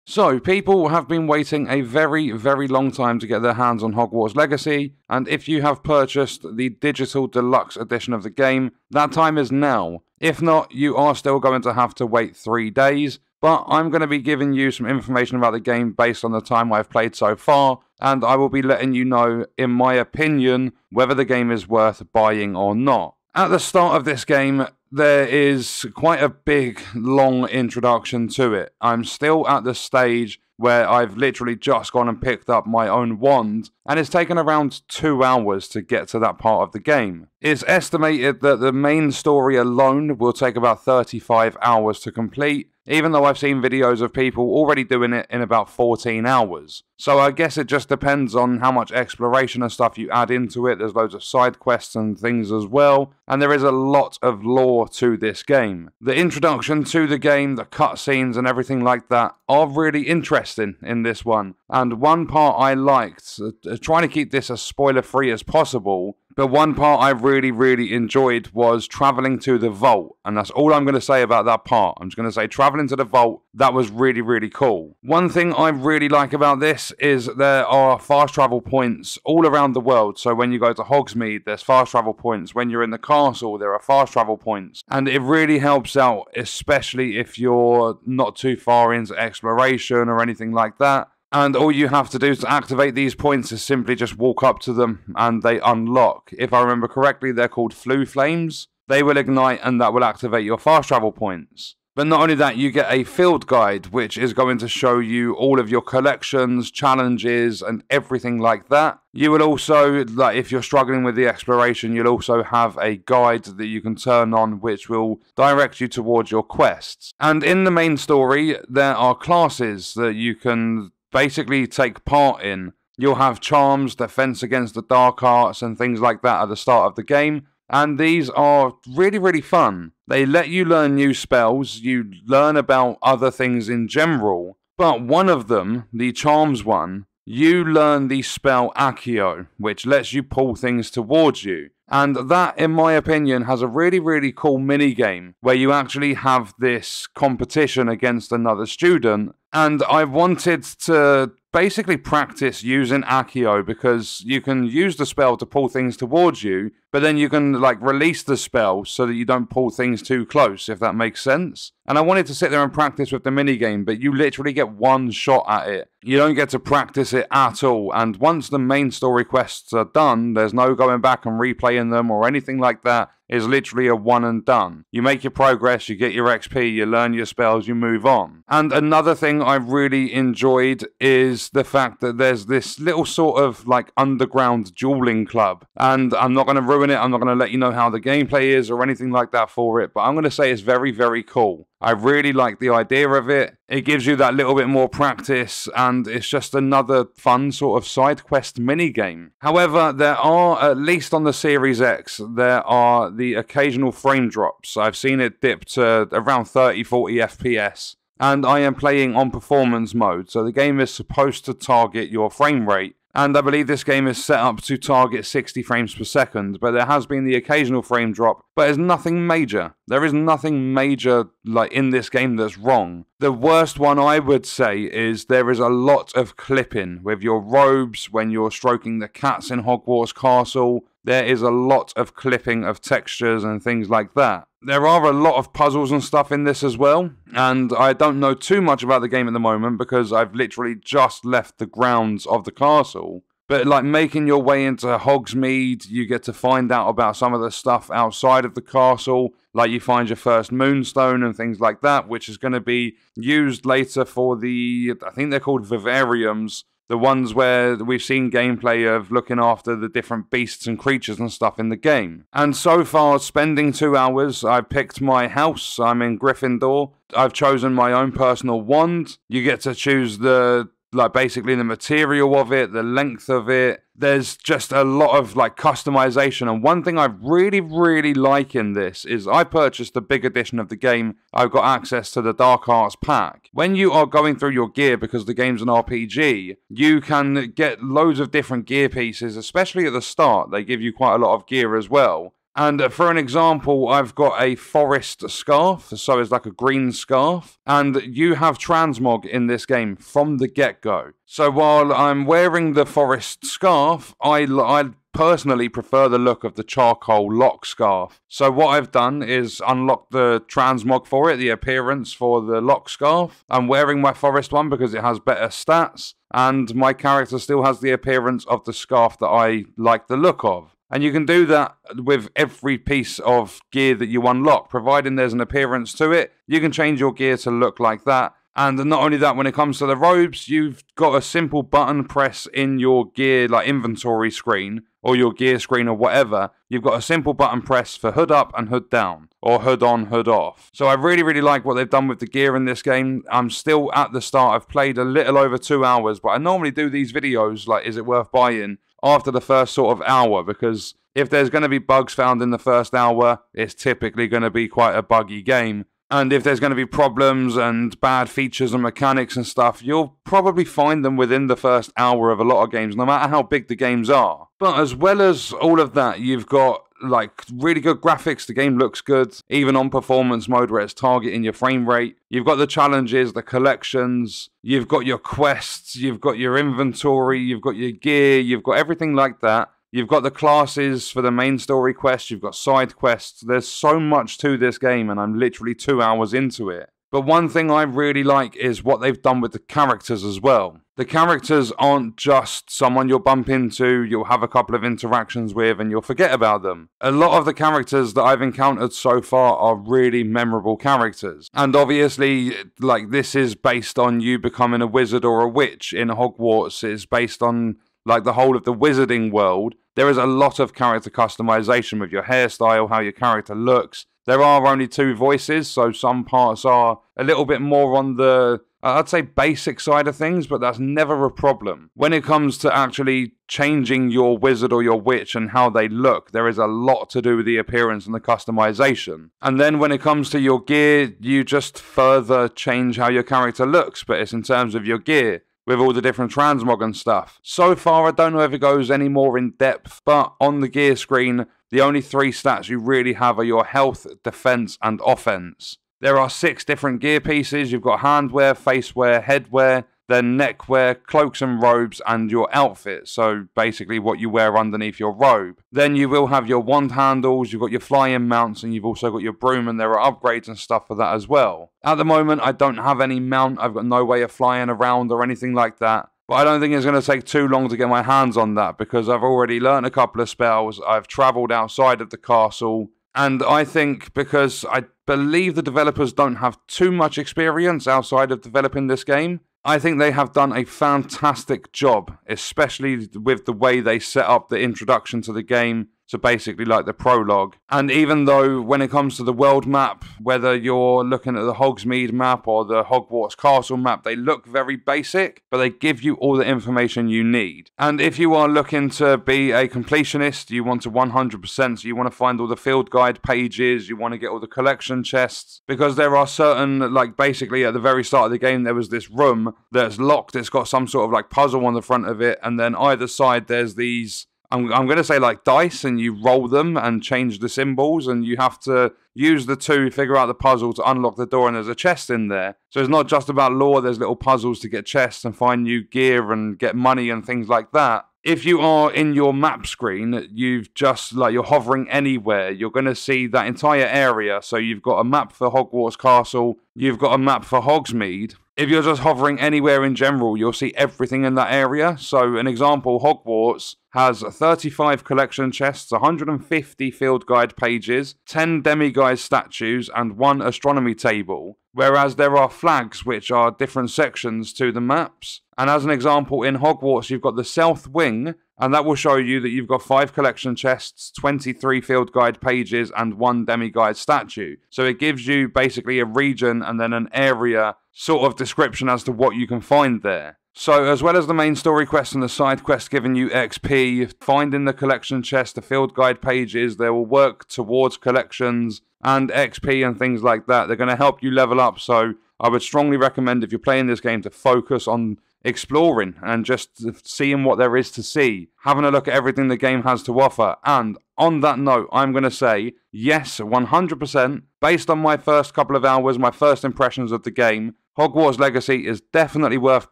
So, people have been waiting a very, very long time to get their hands on Hogwarts Legacy, and if you have purchased the digital deluxe edition of the game, that time is now. If not, you are still going to have to wait 3 days, but I'm going to be giving you some information about the game based on the time I've played so far, and I will be letting you know, in my opinion, whether the game is worth buying or not. At the start of this game, there is quite a big, long introduction to it. I'm still at the stage where I've literally just gone and picked up my own wand, and it's taken around 2 hours to get to that part of the game. It's estimated that the main story alone will take about 35 hours to complete, even though I've seen videos of people already doing it in about 14 hours. So I guess it just depends on how much exploration and stuff you add into it. There's loads of side quests and things as well, and there is a lot of lore to this game. The introduction to the game, the cutscenes and everything like that are really interesting in this one. And one part I liked, trying to keep this as spoiler-free as possible, but one part I really enjoyed was traveling to the vault, and that's all I'm going to say about that part. I'm just going to say traveling to the vault, that was really cool. One thing I really like about this is there are fast travel points all around the world. So when you go to Hogsmeade, there's fast travel points. When you're in the castle, there are fast travel points. And it really helps out, especially if you're not too far into exploration or anything like that. And all you have to do to activate these points is simply just walk up to them and they unlock. If I remember correctly, they're called Flue Flames. They will ignite and that will activate your fast travel points. But not only that, you get a field guide, which is going to show you all of your collections, challenges, and everything like that. You will also, like if you're struggling with the exploration, you'll also have a guide that you can turn on, which will direct you towards your quests. And in the main story, there are classes that you can basically take part in. You'll have charms, defense against the dark arts, and things like that at the start of the game. And these are really fun. They let you learn new spells, you learn about other things in general, but one of them, the charms one, you learn the spell Accio, which lets you pull things towards you. And that, in my opinion, has a really cool minigame where you actually have this competition against another student. And I wanted to basically practice using Accio because you can use the spell to pull things towards you, but then you can like release the spell so that you don't pull things too close, if that makes sense. And I wanted to sit there and practice with the minigame, but you literally get one shot at it. You don't get to practice it at all. And once the main story quests are done, there's no going back and replaying them or anything like that. It's literally a one and done. You make your progress, you get your XP, you learn your spells, you move on. And another thing I really enjoyed is the fact that there's this little sort of like underground dueling club. And I'm not going to ruin it, I'm not going to let you know how the gameplay is or anything like that for it, but I'm going to say it's very cool. I really like the idea of it. It gives you that little bit more practice, and it's just another fun sort of side quest minigame. However, there are, at least on the Series X, there are the occasional frame drops. I've seen it dip to around 30-40 FPS, and I am playing on performance mode, so the game is supposed to target your frame rate. And I believe this game is set up to target 60 frames per second, but there has been the occasional frame drop, but it's nothing major. There is nothing major like in this game that's wrong. The worst one I would say is there is a lot of clipping with your robes when you're stroking the cats in Hogwarts Castle. There is a lot of clipping of textures and things like that. There are a lot of puzzles and stuff in this as well, and I don't know too much about the game at the moment because I've literally just left the grounds of the castle. But like making your way into Hogsmeade, you get to find out about some of the stuff outside of the castle, like you find your first moonstone and things like that, which is going to be used later for the, I think they're called vivariums, the ones where we've seen gameplay of looking after the different beasts and creatures and stuff in the game. And so far, spending 2 hours, I've picked my house. I'm in Gryffindor. I've chosen my own personal wand. You get to choose the like basically the material of it, the length of it. There's just a lot of like customization, and one thing I really like in this is I purchased the big edition of the game. I've got access to the Dark Arts pack. When you are going through your gear, because the game's an RPG, you can get loads of different gear pieces, especially at the start. They give you quite a lot of gear as well. And for an example, I've got a forest scarf, so it's like a green scarf, and you have transmog in this game from the get-go. So while I'm wearing the forest scarf, I personally prefer the look of the charcoal lock scarf. So what I've done is unlock the transmog for it, the appearance for the lock scarf. I'm wearing my forest one because it has better stats, and my character still has the appearance of the scarf that I like the look of. And you can do that with every piece of gear that you unlock, providing there's an appearance to it. You can change your gear to look like that. And not only that, when it comes to the robes, you've got a simple button press in your gear, like inventory screen, or your gear screen or whatever. You've got a simple button press for hood up and hood down, or hood on, hood off. So I really, really like what they've done with the gear in this game. I'm still at the start. I've played a little over 2 hours, but I normally do these videos, like, is it worth buying, after the first sort of hour, because if there's going to be bugs found in the first hour, it's typically going to be quite a buggy game. And if there's going to be problems and bad features and mechanics and stuff, you'll probably find them within the first hour of a lot of games, no matter how big the games are. But as well as all of that, you've got like really good graphics. The game looks good, even on performance mode where it's targeting your frame rate. You've got the challenges, the collections, you've got your quests, you've got your inventory, you've got your gear, you've got everything like that. You've got the classes for the main story quests, you've got side quests. There's so much to this game, and I'm literally 2 hours into it. But one thing I really like is what they've done with the characters as well. The characters aren't just someone you'll bump into, you'll have a couple of interactions with, and you'll forget about them. A lot of the characters that I've encountered so far are really memorable characters. And obviously, like, this is based on you becoming a wizard or a witch in Hogwarts. It's based on like the whole of the wizarding world. There is a lot of character customization with your hairstyle, how your character looks. There are only 2 voices, so some parts are a little bit more on the, I'd say, basic side of things, but that's never a problem. When it comes to actually changing your wizard or your witch and how they look, there is a lot to do with the appearance and the customization. And then when it comes to your gear, you just further change how your character looks, but it's in terms of your gear, with all the different transmog and stuff. So far, I don't know if it goes any more in depth, but on the gear screen, the only 3 stats you really have are your health, defense, and offense. There are 6 different gear pieces. You've got handwear, facewear, headwear, then neckwear, cloaks and robes, and your outfit. So basically what you wear underneath your robe. Then you will have your wand handles, you've got your flying mounts, and you've also got your broom, and there are upgrades and stuff for that as well. At the moment, I don't have any mount. I've got no way of flying around or anything like that. But I don't think it's going to take too long to get my hands on that, because I've already learned a couple of spells. I've travelled outside of the castle. And I think because I believe the developers don't have too much experience outside of developing this game, I think they have done a fantastic job, especially with the way they set up the introduction to the game, so basically like the prologue. And even though when it comes to the world map, whether you're looking at the Hogsmeade map or the Hogwarts Castle map, they look very basic, but they give you all the information you need. And if you are looking to be a completionist, you want to 100%, so you want to find all the field guide pages, you want to get all the collection chests, because there are certain, like basically at the very start of the game, there was this room that's locked. It's got some sort of like puzzle on the front of it, and then either side there's these, I'm going to say like dice, and you roll them and change the symbols, and you have to use the 2, figure out the puzzle to unlock the door, and there's a chest in there. So it's not just about lore, there's little puzzles to get chests and find new gear and get money and things like that. If you are in your map screen, you've just, like, you're hovering anywhere, you're going to see that entire area. So you've got a map for Hogwarts Castle, you've got a map for Hogsmeade. If you're just hovering anywhere in general, you'll see everything in that area. So an example, Hogwarts has 35 collection chests, 150 field guide pages, 10 demiguise statues, and 1 astronomy table. Whereas there are flags, which are different sections to the maps. And as an example, in Hogwarts, you've got the South Wing, and that will show you that you've got 5 collection chests, 23 field guide pages, and 1 demiguise statue. So it gives you basically a region and then an area sort of description as to what you can find there. So as well as the main story quest and the side quest giving you XP, finding the collection chest, the field guide pages, they will work towards collections and XP and things like that. They're going to help you level up, so I would strongly recommend, if you're playing this game, to focus on exploring and just seeing what there is to see, having a look at everything the game has to offer. And on that note, I'm going to say yes, 100%. Based on my first couple of hours, my first impressions of the game, Hogwarts Legacy is definitely worth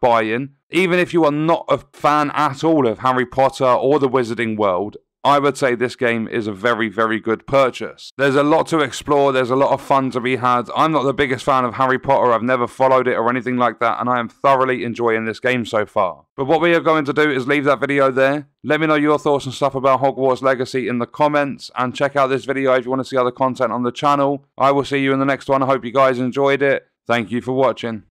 buying. Even if you are not a fan at all of Harry Potter or the Wizarding World, I would say this game is a very, very good purchase. There's a lot to explore, there's a lot of fun to be had. I'm not the biggest fan of Harry Potter, I've never followed it or anything like that, and I am thoroughly enjoying this game so far. But what we are going to do is leave that video there. Let me know your thoughts and stuff about Hogwarts Legacy in the comments, and check out this video if you want to see other content on the channel. I will see you in the next one. I hope you guys enjoyed it. Thank you for watching.